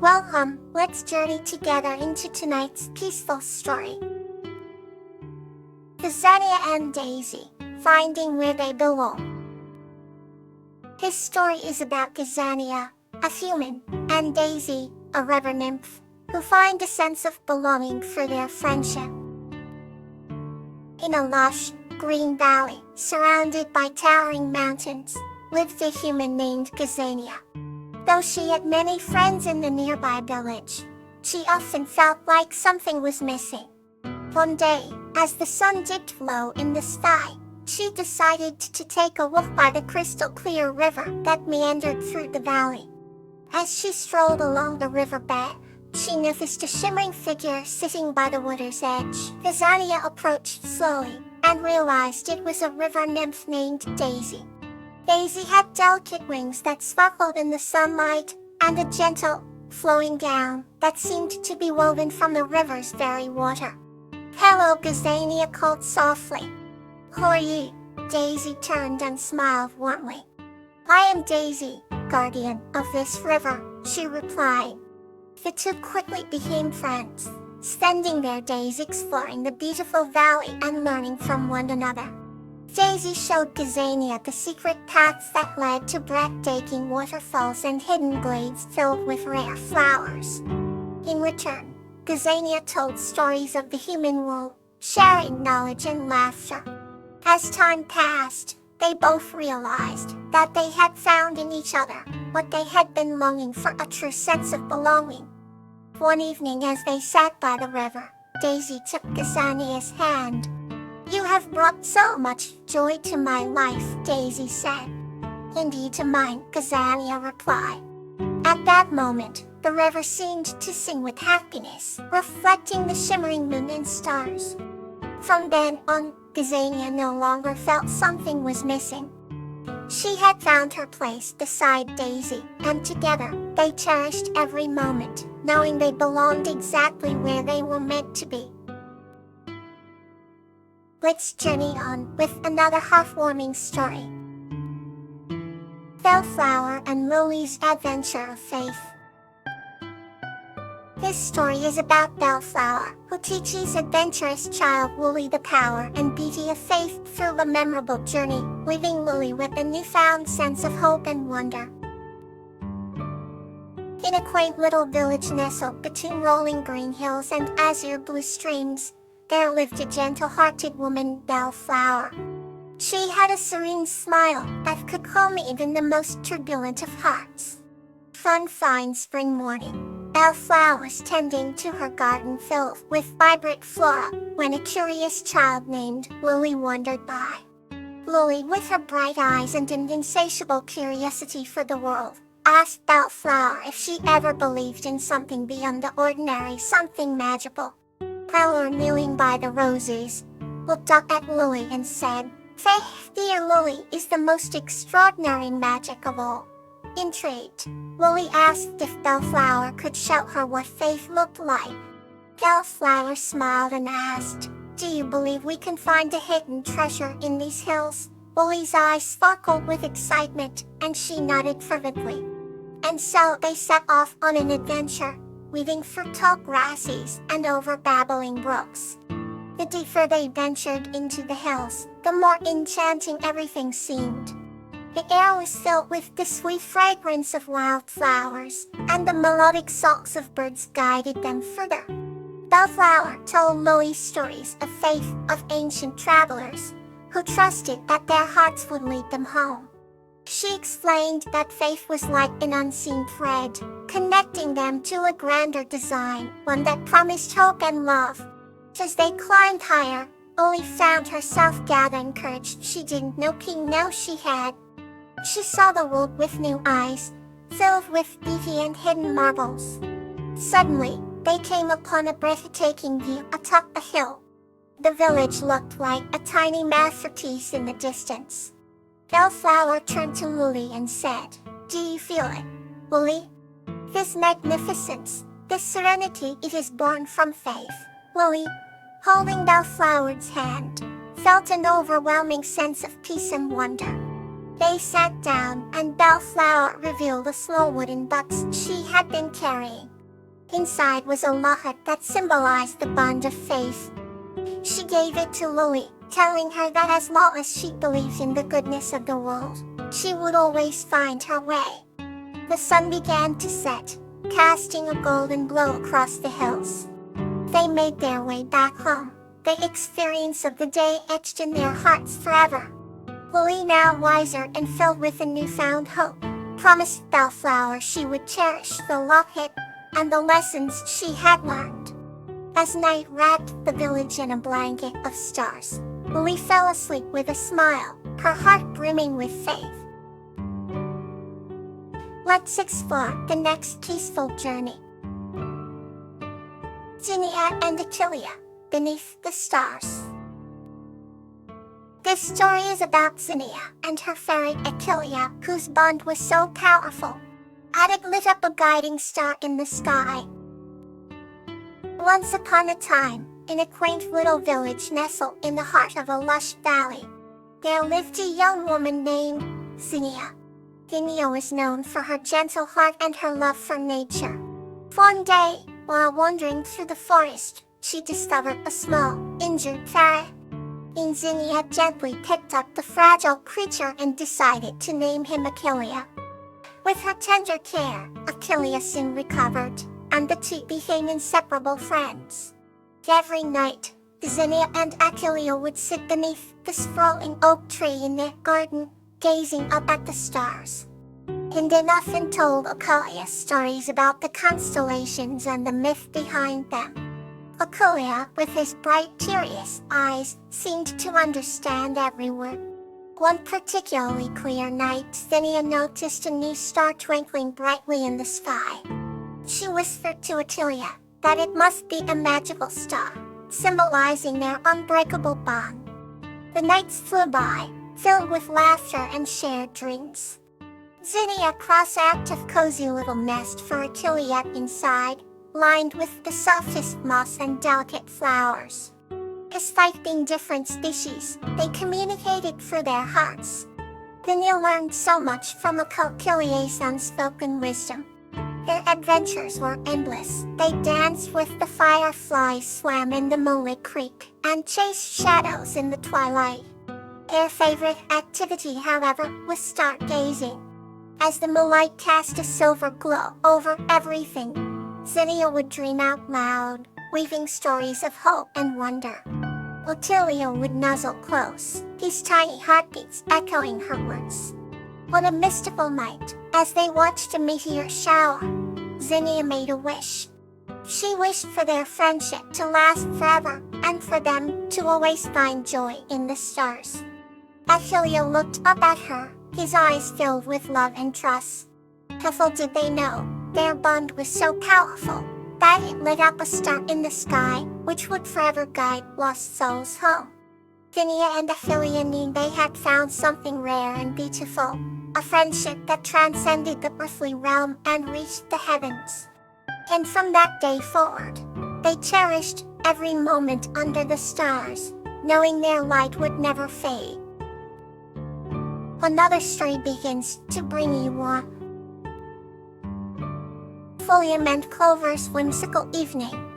Welcome, let's journey together into tonight's peaceful story. Gazania and Daisy, finding where they belong. This story is about Gazania, a human, and Daisy, a river nymph, who find a sense of belonging through their friendship. In a lush, green valley, surrounded by towering mountains, lived a human named Gazania. Though she had many friends in the nearby village, she often felt like something was missing. One day, as the sun dipped low in the sky, she decided to take a walk by the crystal-clear river that meandered through the valley. As she strolled along the riverbed, she noticed a shimmering figure sitting by the water's edge. Gazania approached slowly and realized it was a river nymph named Daisy. Daisy had delicate wings that sparkled in the sunlight, and a gentle, flowing gown that seemed to be woven from the river's very water. "Hello," Gazania called softly. "Who are you?" Daisy turned and smiled warmly. "I am Daisy, guardian of this river," she replied. The two quickly became friends, spending their days exploring the beautiful valley and learning from one another. Daisy showed Gazania the secret paths that led to breathtaking waterfalls and hidden glades filled with rare flowers. In return, Gazania told stories of the human world, sharing knowledge and laughter. As time passed, they both realized that they had found in each other what they had been longing for, a true sense of belonging. One evening as they sat by the river, Daisy took Gazania's hand. "You have brought so much joy to my life," Daisy said. "Indeed to mine," Gazania replied. At that moment, the river seemed to sing with happiness, reflecting the shimmering moon and stars. From then on, Gazania no longer felt something was missing. She had found her place beside Daisy, and together, they cherished every moment, knowing they belonged exactly where they were meant to be. Let's journey on with another heartwarming story. Bellflower and Lily's Adventure of Faith. This story is about Bellflower, who teaches adventurous child Lily the power and beauty of faith through a memorable journey, leaving Lily with a newfound sense of hope and wonder. In a quaint little village nestled between rolling green hills and azure blue streams, there lived a gentle-hearted woman, Bellflower. She had a serene smile that could calm even the most turbulent of hearts. One fine spring morning, Bellflower was tending to her garden filled with vibrant flora when a curious child named Lily wandered by. Lily, with her bright eyes and an insatiable curiosity for the world, asked Bellflower if she ever believed in something beyond the ordinary, something magical. Bellflower, kneeling by the roses, looked up at Lily and said, "Faith, dear Lily, is the most extraordinary magic of all." Intrigued, Lily asked if Bellflower could show her what faith looked like. Bellflower smiled and asked, "Do you believe we can find a hidden treasure in these hills?" Lily's eyes sparkled with excitement, and she nodded fervently. And so they set off on an adventure, weaving through tall grasses and over babbling brooks. The deeper they ventured into the hills, the more enchanting everything seemed. The air was filled with the sweet fragrance of wildflowers, and the melodic songs of birds guided them further. Bellflower told Lily stories of faith, of ancient travelers who trusted that their hearts would lead them home. She explained that faith was like an unseen thread, connecting them to a grander design, one that promised hope and love. As they climbed higher, Lily found herself gathering courage she didn't know she had. She saw the world with new eyes, filled with beauty and hidden marvels. Suddenly, they came upon a breathtaking view atop a hill. The village looked like a tiny masterpiece in the distance. Bellflower turned to Lily and said, "Do you feel it, Lily? This magnificence, this serenity, it is born from faith." Lily, holding Bellflower's hand, felt an overwhelming sense of peace and wonder. They sat down, and Bellflower revealed a small wooden box she had been carrying. Inside was a locket that symbolized the bond of faith. She gave it to Lily, telling her that as long as she believed in the goodness of the world, she would always find her way. The sun began to set, casting a golden glow across the hills. They made their way back home, the experience of the day etched in their hearts forever. Lily, now wiser and filled with a newfound hope, promised Bellflower she would cherish the locket and the lessons she had learned. As night wrapped the village in a blanket of stars, Lily fell asleep with a smile, her heart brimming with faith. Let's explore the next peaceful journey. Zinnia and Achillea, Beneath the Stars. This story is about Zinnia and her fairy Achillea, whose bond was so powerful that it lit up a guiding star in the sky. Once upon a time, in a quaint little village nestled in the heart of a lush valley, there lived a young woman named Zinnia. Zinnia was known for her gentle heart and her love for nature. One day, while wandering through the forest, she discovered a small, injured fairy. Zinnia gently picked up the fragile creature and decided to name him Achillea. With her tender care, Achillea soon recovered, and the two became inseparable friends. Every night, Zinnia and Achillea would sit beneath the sprawling oak tree in their garden, gazing up at the stars. And they often told Achillea stories about the constellations and the myth behind them. Achillea, with his bright, curious eyes, seemed to understand every word. One particularly clear night, Zinnia noticed a new star twinkling brightly in the sky. She whispered to Achillea that it must be a magical star, symbolizing their unbreakable bond. The nights flew by, filled with laughter and shared dreams. Zinnia crafted a cozy little nest for Achillea inside, lined with the softest moss and delicate flowers. Despite being different species, they communicated through their hearts. Zinnia learned so much from Achillea's unspoken wisdom. Their adventures were endless. They danced with the fireflies, swam in the moonlit creek, and chased shadows in the twilight. Their favorite activity, however, was stargazing. As the moonlight cast a silver glow over everything, Zinnia would dream out loud, weaving stories of hope and wonder. Achillea would nuzzle close, his tiny heartbeats echoing her words. On a mystical night, as they watched a meteor shower, Zinnia made a wish. She wished for their friendship to last forever, and for them to always find joy in the stars. Achillea looked up at her, his eyes filled with love and trust. Little did they know, their bond was so powerful that it lit up a star in the sky, which would forever guide lost souls home. Zinnia and Achillea knew they had found something rare and beautiful, a friendship that transcended the earthly realm and reached the heavens. And from that day forward, they cherished every moment under the stars, knowing their light would never fade. Another story begins to bring you warmth. William and Clover's Whimsical Evening.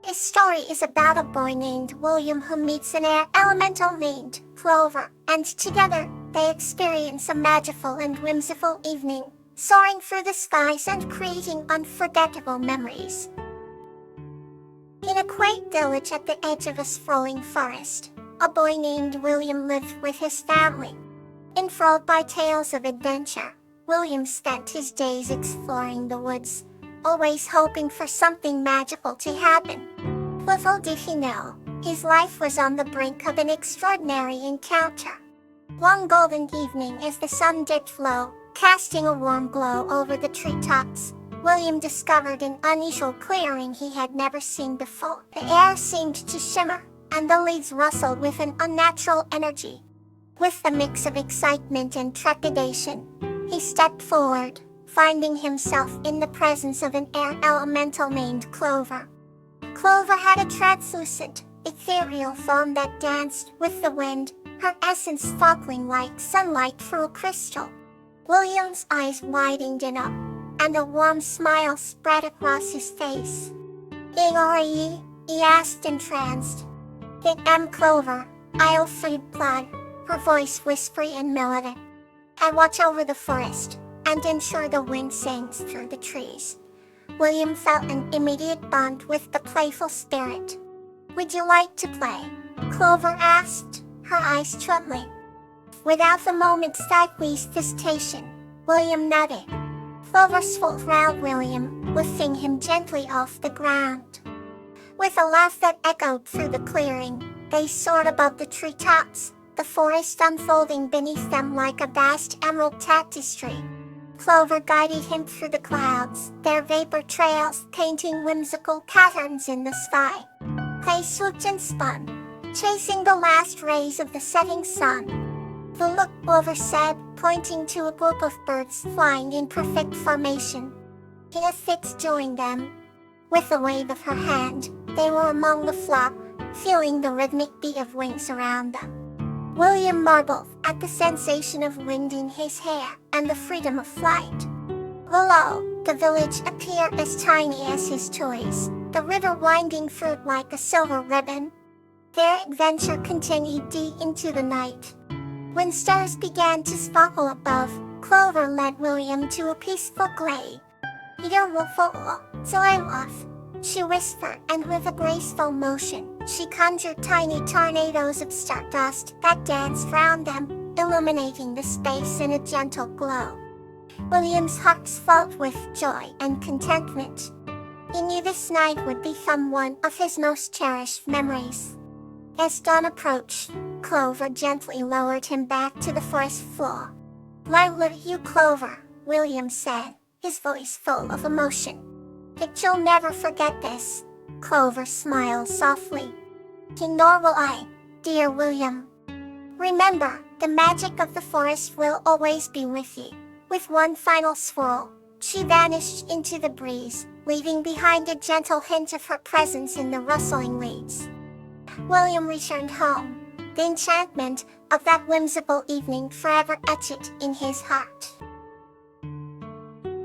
This story is about a boy named William who meets an air elemental named Clover, and together they experience a magical and whimsical evening, soaring through the skies and creating unforgettable memories. In a quaint village at the edge of a sprawling forest, a boy named William lived with his family. Enthralled by tales of adventure, William spent his days exploring the woods, always hoping for something magical to happen. Little did he know, his life was on the brink of an extraordinary encounter. One golden evening, as the sun dipped low, casting a warm glow over the treetops, William discovered an unusual clearing he had never seen before. The air seemed to shimmer, and the leaves rustled with an unnatural energy. With a mix of excitement and trepidation, he stepped forward, finding himself in the presence of an air elemental named Clover. Clover had a translucent, ethereal foam that danced with the wind, her essence sparkling like sunlight through a crystal. William's eyes widened and a warm smile spread across his face. "Who are ye?" he asked entranced. "I am Clover, I'll feed blood," her voice whispery and melodic. "I watch over the forest and ensure the wind sings through the trees." William felt an immediate bond with the playful spirit. "Would you like to play?" Clover asked, her eyes trembling. Without a moment's hesitation, William nodded. Clover swooped round William, lifting him gently off the ground. With a laugh that echoed through the clearing, they soared above the treetops, the forest unfolding beneath them like a vast emerald tapestry. Clover guided him through the clouds, their vapor trails painting whimsical patterns in the sky. They swooped and spun, chasing the last rays of the setting sun. "Look," Clover said, pointing to a group of birds flying in perfect formation. Fitz joined them. With a wave of her hand, they were among the flock, feeling the rhythmic beat of wings around them. William marveled at the sensation of wind in his hair and the freedom of flight. Below, the village appeared as tiny as his toys, the river winding through it like a silver ribbon. Their adventure continued deep into the night. When stars began to sparkle above, Clover led William to a peaceful glade. "Here will follow, so I love," she whispered, and with a graceful motion, she conjured tiny tornadoes of stardust that danced round them, illuminating the space in a gentle glow. William's heart swelled with joy and contentment. He knew this night would become one of his most cherished memories. As dawn approached, Clover gently lowered him back to the forest floor. "I love you, Clover," William said, his voice full of emotion. "But you'll never forget this." Clover smiled softly. "Nor will I, dear William. Remember, the magic of the forest will always be with you." With one final swirl, she vanished into the breeze, leaving behind a gentle hint of her presence in the rustling leaves. William returned home, the enchantment of that whimsical evening forever etched in his heart.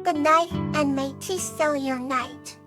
Good night, and may peace fill your night.